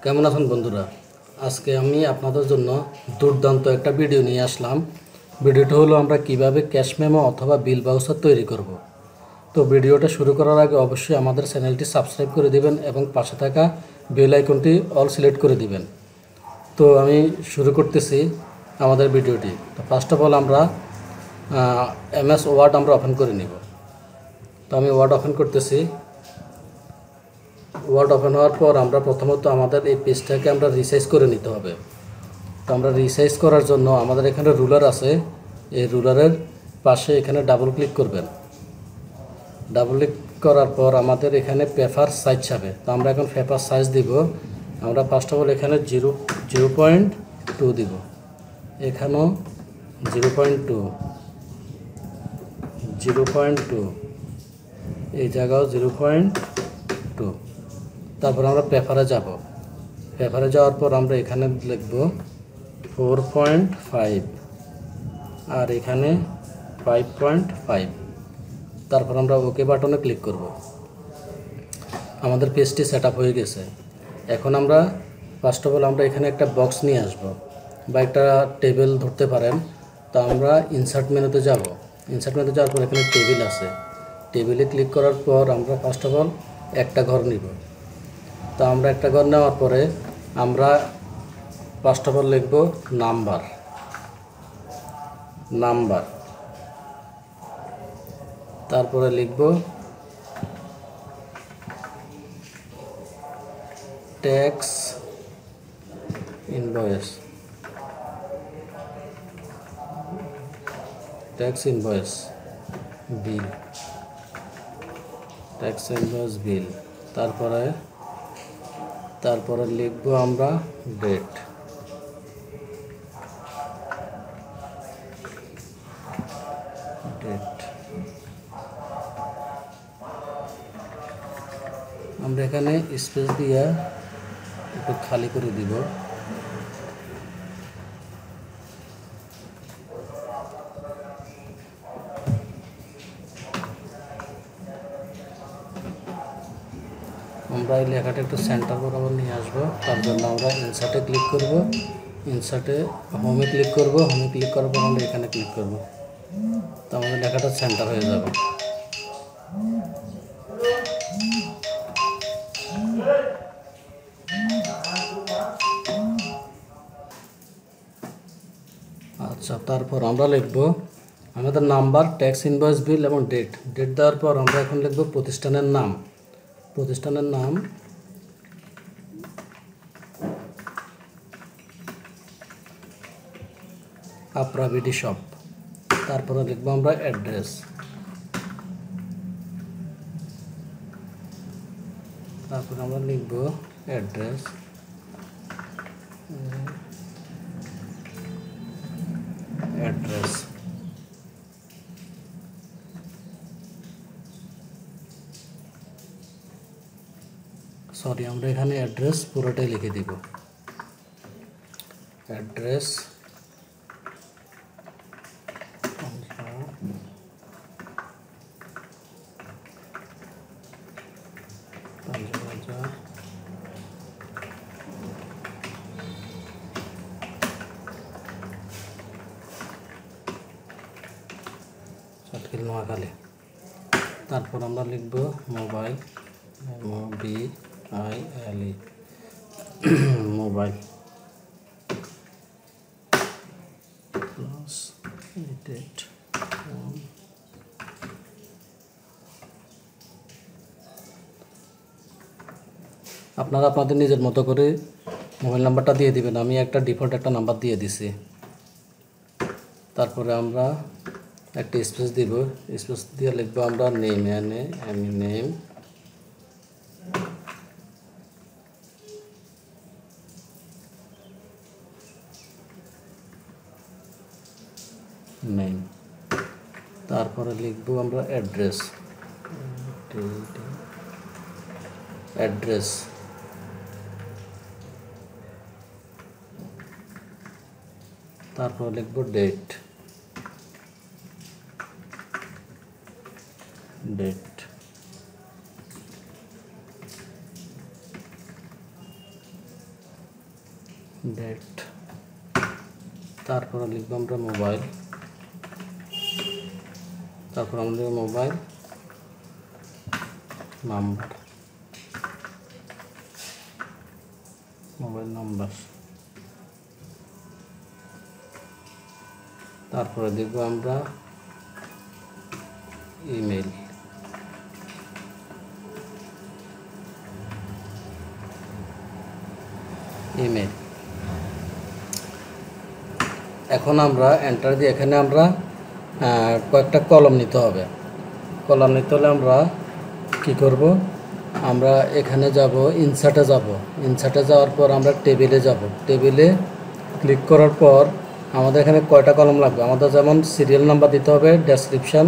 কেমন আছেন বন্ধুরা? আজকে আমি আপনাদের জন্য দুর্দান্ত একটা ভিডিও নিয়ে আসলাম। ভিডিওটা হলো আমরা কিভাবে ক্যাশ মেমো অথবা বিল ভাউচার তৈরি করব। তো ভিডিওটা শুরু করার আগে অবশ্যই আমাদের চ্যানেলটি সাবস্ক্রাইব করে দিবেন এবং পাশে থাকা বেল আইকনটি অল সিলেক্ট করে দিবেন। তো আমি শুরু করতেছি আমাদের ভিডিওটি। তো ফার্স্ট অফ অল আমরা MS ওয়ার্ড আমরা ওপেন করে নিব। তো আমি ওয়ার্ড ওপেন করতেছি। ওয়ার্ড ওপেন হওয়ার পর আমরা প্রথমত আমাদের এই পেজটাকে আমরা রিসাইজ করে নিতে হবে। তো আমরা রিসাইজ করার জন্য আমাদের এখানে রুলার আছে, এই রুলারের পাশে এখানে ডাবল ক্লিক করবেন। ডাবল ক্লিক করার পর আমাদের এখানে পেপার সাইজ যাবে। তো আমরা এখন পেপার সাইজ দিব। আমরা ফার্স্ট অফ অল এখানে 0.2 দিব, এখানেও 0.2, 0.2, এই জায়গাও 0.2। তারপর আমরা পেপারে যাব। পেপারে যাওয়ার পর আমরা এখানে লিখব 4.5 আর এখানে 5.5। তারপর আমরা ওকে বাটনে ক্লিক করব। আমাদের পেজটি সেট আপ হয়ে গেছে। এখন আমরা ফার্স্ট অফ অল আমরা এখানে একটা বক্স নিয়ে আসব বা একটা টেবিল ধরতে পারেন। তো আমরা ইনসার্ট মেনুতে যাব। ইনসার্ট মেনুতে যাওয়ার পর এখানে টেবিল আছে, টেবিলে ক্লিক করার পর আমরা ফার্স্ট অফ অল একটা ঘর নিব। তো আমরা একটা ঘর নেওয়ার পরে আমরা ফার্স্ট অফ অল লিখব নাম্বার। তারপরে লিখব ট্যাক্স ইনভয়েস, বিল, ট্যাক্স ইনভয়েস বিল। তারপরে লিখব আমরা ডেট। আমরা এখানে স্পেস দিয়ে একটু খালি করে দিব। আমরা এই লেখাটা একটু সেন্টার বরাবর নিয়ে আসবো। তার জন্য আমরা ইনসার্টে ক্লিক করব, ইনসার্টে হোমে ক্লিক করব, হোমে ক্লিক করার পর আমরা এখানে ক্লিক করব। তো আমাদের লেখাটা সেন্টার হয়ে যাবে। আচ্ছা, তারপর আমরা লিখব আমাদের নাম্বার, ট্যাক্স ইনভয়েস বিল এবং ডেট। ডেট দেওয়ার পর আমরা এখন লিখব প্রতিষ্ঠানের নাম। আপ্রাবিডি শপ। তারপরে লিখব আমরা অ্যাড্রেস। তারপরে আমরা লিখব অ্যাড্রেস, আমরা এখানে অ্যাড্রেস পুরোটাই লিখে দিব। অ্যাড্রেস নোয়াখালী। তারপর আমরা লিখব mobile, MOBILE, mobile plus date. আপনারা আপনাদের নিজের মতো করে মোবাইল নাম্বারটা দিয়ে দিবেন। আমি একটা ডিফল্ট একটা নাম্বার দিয়ে দিছি। তারপরে আমরা একটা স্পেস দিব, স্পেস দিয়ে লিখব আমরা নেম, নেম। তারপরে লিখব আমরা অ্যাড্রেস। তারপর লিখব ডেট। ডেট, তারপরে লিখব আমরা মোবাইল, তারপর আমরা লিখব মোবাইল নাম্বার, তারপরে দেখব আমরা ইমেল, এখন আমরা এন্টার দিয়ে এখানে আমরা কয়েকটা কলম নিতে হবে। কলম নিতে হলে আমরা কি করব, আমরা এখানে যাব, ইনসার্টে যাব, ইনসার্টে যাওয়ার পর আমরা টেবিলে যাব, টেবিলে ক্লিক করার পর আমাদের এখানে কয়টা কলম লাগবে, আমাদের যেমন সিরিয়াল নাম্বার দিতে হবে, ডেসক্রিপশান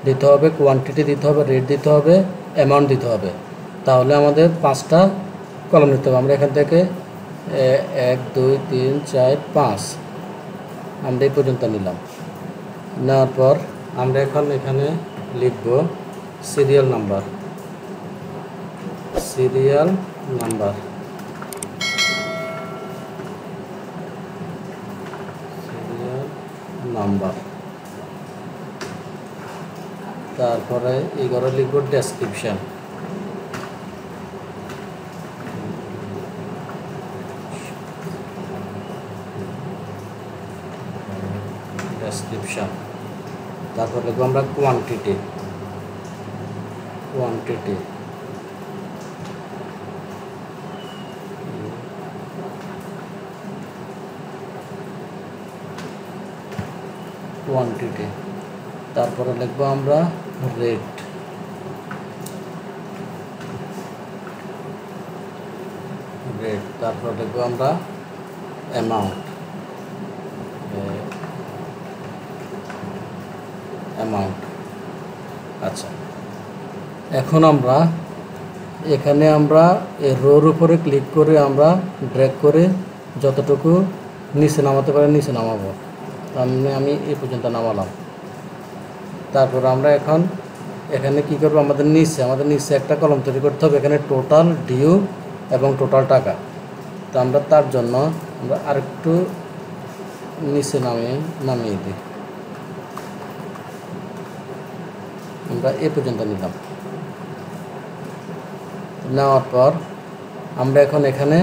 দিতে হবে, কোয়ান্টিটি দিতে হবে, রেট দিতে হবে, অ্যামাউন্ট দিতে হবে। তাহলে আমাদের 5টা কলম নিতে হবে। আমরা এখান থেকে 1 2 3 4 5 আমরা এই পর্যন্ত নিলাম। নেওয়ার পর আমরা এখন এখানে লিখব সিরিয়াল নাম্বার, তারপরে এই ঘরে লিখব ডেসক্রিপশান, তারপর লিখব আমরা কোয়ান্টিটি, তারপরে লিখব আমরা রেট, তারপর লিখব আমরা অ্যামাউন্ট, আচ্ছা, এখন আমরা এখানে আমরা এই রোর উপরে ক্লিক করে আমরা ড্র্যাগ করে যতটুকু নিচে নামাতে পারি নিচে নামাবো। আমি এই পর্যন্ত নামালাম। তারপর আমরা এখন এখানে কি করব, আমাদের নিচে একটা কলম তৈরি করতে হবে, এখানে টোটাল ডিউ এবং টোটাল টাকা। তো আমরা তার জন্য আমরা আরেকটু নিচে নামিয়ে দিই, আমরা এ পর্যন্ত নিলাম। নেওয়ার পর আমরা এখন এখানে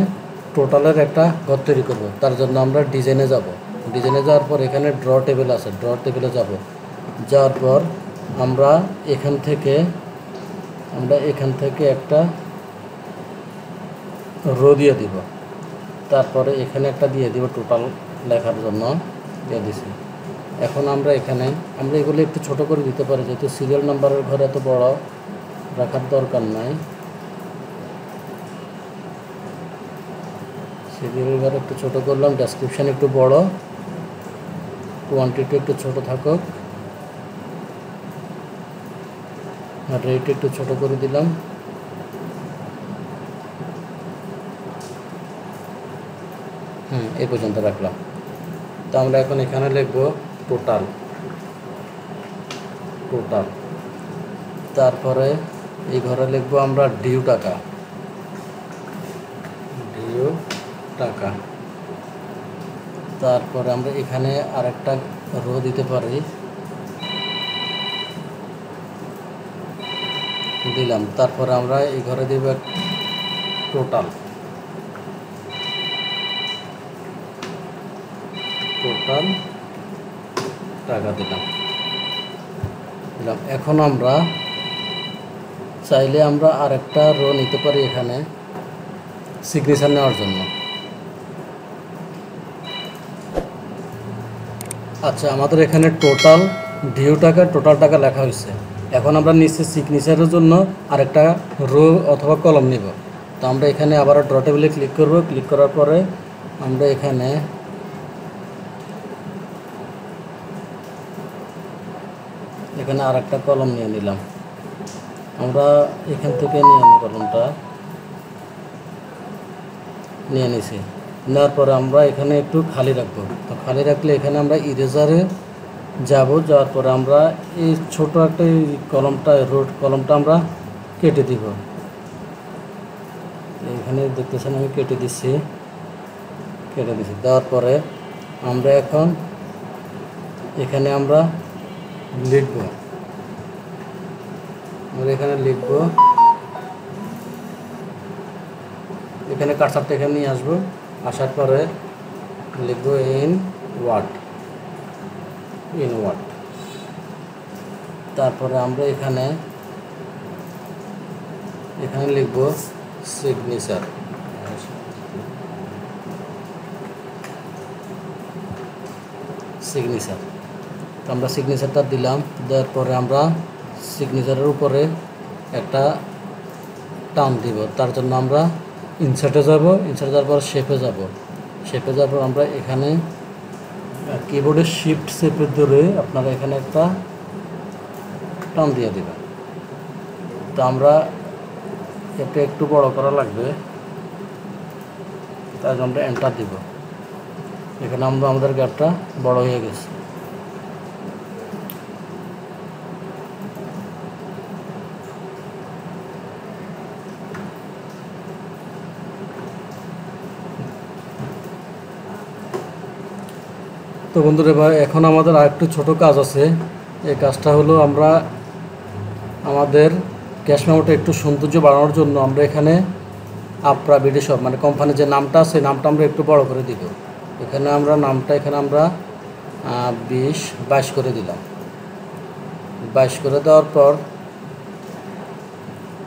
টোটালের একটা ঘর তৈরি করব। তার জন্য আমরা ডিজাইনে যাব, ডিজাইনে যাওয়ার পর এখানে ড্র টেবিল আছে, ড্র টেবিলে যাওয়ার পর আমরা এখান থেকে একটা রো দিয়ে দিব, তারপরে এখানে একটা দিয়ে দিব টোটাল লেখার জন্য দিয়ে দিছি। এখন আমরা এগুলো একটু ছোট করে দিতে পারি, যেহেতু সিরিয়াল নাম্বারের ঘরে এত বড় রাখার দরকার নাই। সিরিয়াল ঘরে একটু ছোট করলাম, ডেসক্রিপশান একটু বড়, কোয়ান্টিটি একটু ছোট থাকুক, আর রেট একটু ছোট করে দিলাম। এই পর্যন্ত রাখলাম। তো আমরা এখন এখানে লিখব টোটাল, তারপরে এই ঘরে লিখব আমরা ডিউ টাকা, তারপরে আমরা এখানে আরেকটা রো দিতে পারি, দিলাম। তারপরে আমরা এই ঘরে দিব টোটাল টাকা দিলাম। এখন আমরা চাইলে আমরা আরেকটা রো নিতে পারি এখানে সিগনেচার নেওয়ার জন্য। আচ্ছা, আমাদের এখানে টোটাল ডিউ টাকা, টোটাল টাকা লেখা হয়েছে। এখন আমরা নিচে সিগনেচারের জন্য আরেকটা রো অথবা কলম নিব। তো আমরা এখানে আবার ড্র টেবিলে ক্লিক করব, ক্লিক করার পরে আমরা এখানে আরেকটা কলম নিয়ে নিলাম। আমরা এখান থেকে কলমটা নিয়ে নিছি। নেওয়ার পরে আমরা এখানে একটু খালি রাখবো। তো খালি রাখলে এখানে আমরা ইরেজারে যাওয়ার পরে আমরা এই ছোট একটা কলমটা আমরা কেটে দিব। এখানে দেখতেছেন আমি কেটে দিচ্ছি। কেটে দিচ্ছি। দেওয়ার পরে আমরা এখন এখানে আমরা লিখব, আমরা এখানে লিখব, এখানে কার্সারটা এখানে নিয়ে আসবো, আসার পরে লিখব ইন ওয়ার্ড। তারপরে আমরা এখানে লিখব সিগনেচার। তো আমরা সিগনেচারটা দিলাম। দেওয়ার পরে আমরা সিগনেচারের উপরে একটা টান দিব। তার জন্য আমরা ইনসার্টে যাব, ইনসার্টে যাওয়ার পর শেপে যাব। শেপে যাওয়ার পর আমরা এখানে কিবোর্ডের শিফট চেপে ধরে আপনারা এখানে একটা টান দিয়ে দেবেন। তো আমরা এটা একটু বড় করা লাগবে, তাই জন্য আমরা এন্টার দিব। এখানে আমরা আমাদের গ্যাপটা বড় হয়ে গেছে। তো বন্ধুরা ভাই, এখন আমাদের আরেকটু ছোট কাজ আছে। এই কাজটা হলো আমরা আমাদের ক্যাশ মেমোটা একটু সৌন্দর্য বাড়ানোর জন্য আমরা এখানে আপরা বিডি শপ মানে কোম্পানির যে নামটা আছে নামটা আমরা একটু বড় করে দিব। এখানে আমরা নামটা এখানে আমরা 20-22 করে দিলাম। 22 করে দেওয়ার পর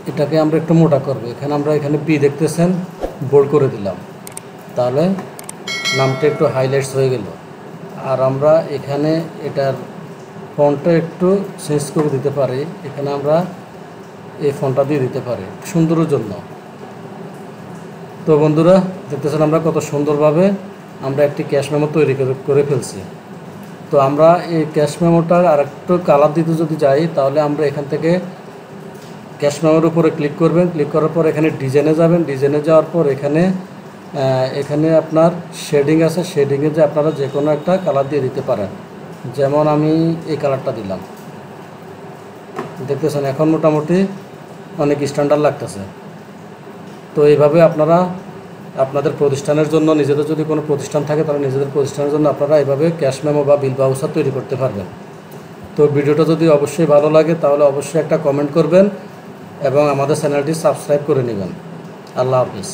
এটাকে আমরা একটু মোটা করব। এখানে আমরা এখানে বি দেখতেছেন, বোল্ড করে দিলাম, তাহলে নামটা একটু হাইলাইটস হয়ে গেল। আর আমরা এখানে এটার ফন্টটা একটু চেঞ্জ করে দিতে পারি। এখানে আমরা এই ফন্টটা দিয়ে দিতে পারি সুন্দরের জন্য। তো বন্ধুরা দেখতেছেন আমরা কত সুন্দরভাবে আমরা একটি ক্যাশ মেমো তৈরি করে ফেলছি। তো আমরা এই ক্যাশ মেমোটা আর একটু কালার দিতে যদি যাই, তাহলে আমরা এখান থেকে ক্যাশ মেমোর উপরে ক্লিক করবেন। ক্লিক করার পর এখানে ডিজাইনে যাবেন। ডিজাইনে যাওয়ার পর এখানে আপনার শেডিং আছে, শেডিংয়ে যে আপনারা যে কোনো একটা কালার দিয়ে দিতে পারেন। যেমন আমি এই কালারটা দিলাম, দেখতেছেন এখন মোটামুটি অনেক স্ট্যান্ডার্ড লাগতেছে। তো এইভাবে আপনারা আপনাদের প্রতিষ্ঠানের জন্য, নিজেদের যদি কোনো প্রতিষ্ঠান থাকে তাহলে নিজেদের প্রতিষ্ঠানের জন্য আপনারা এইভাবে ক্যাশ মেমো বা বিল ভাউচার তৈরি করতে পারবেন। তো ভিডিওটা যদি অবশ্যই ভালো লাগে তাহলে অবশ্যই একটা কমেন্ট করবেন এবং আমাদের চ্যানেলটি সাবস্ক্রাইব করে নেবেন। আল্লাহ হাফিজ।